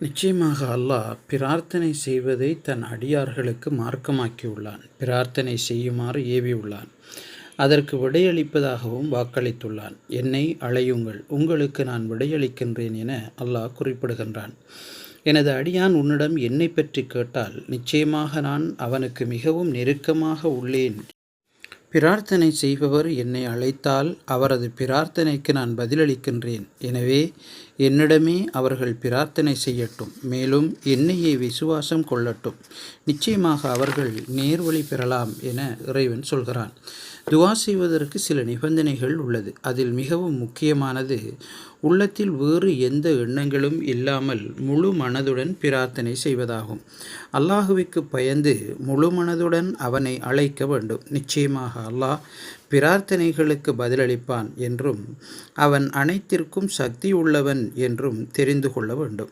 நிச்சயமாக அல்லாஹ் பிரார்த்தனை செய்வதை தன் அடியார்களுக்கு மார்க்கமாக்கியுள்ளான். பிரார்த்தனை செய்யுமாறு ஏவியுள்ளான். அதற்கு விடையளிப்பதாகவும் வாக்களித்துள்ளான். என்னை அழையுங்கள், உங்களுக்கு நான் விடையளிக்கின்றேன் என அல்லாஹ் குறிப்பிடுகின்றான். எனது அடியான் உன்னிடம் என்னை பற்றி கேட்டால் நிச்சயமாக நான் அவனுக்கு மிகவும் நெருக்கமாக உள்ளேன். பிரார்த்தனை செய்பவர் என்னை அழைத்தால் அவரது பிரார்த்தனைக்கு நான் பதிலளிக்கின்றேன். எனவே என்னிடமே அவர்கள் பிரார்த்தனை செய்யட்டும், மேலும் என்னையே விசுவாசம் கொள்ளட்டும். நிச்சயமாக அவர்கள் நேர்வழி பெறலாம் என இறைவன் சொல்கிறான். துஆ செய்வதற்கு சில நிபந்தனைகள் உள்ளது. அதில் மிகவும் முக்கியமானது உள்ளத்தில் வேறு எந்த எண்ணங்களும் இல்லாமல் முழு மனதுடன் பிரார்த்தனை செய்வதாகும். அல்லாஹுவிற்கு பயந்து முழு மனதுடன் அவனை அழைக்க வேண்டும். நிச்சயமாக அல்லாஹ் பிரார்த்தனைகளுக்கு பதிலளிப்பான் என்றும் அவன் அனைத்திற்கும் சக்தி உள்ளவன் என்றும் தெரிந்து கொள்ள வேண்டும்.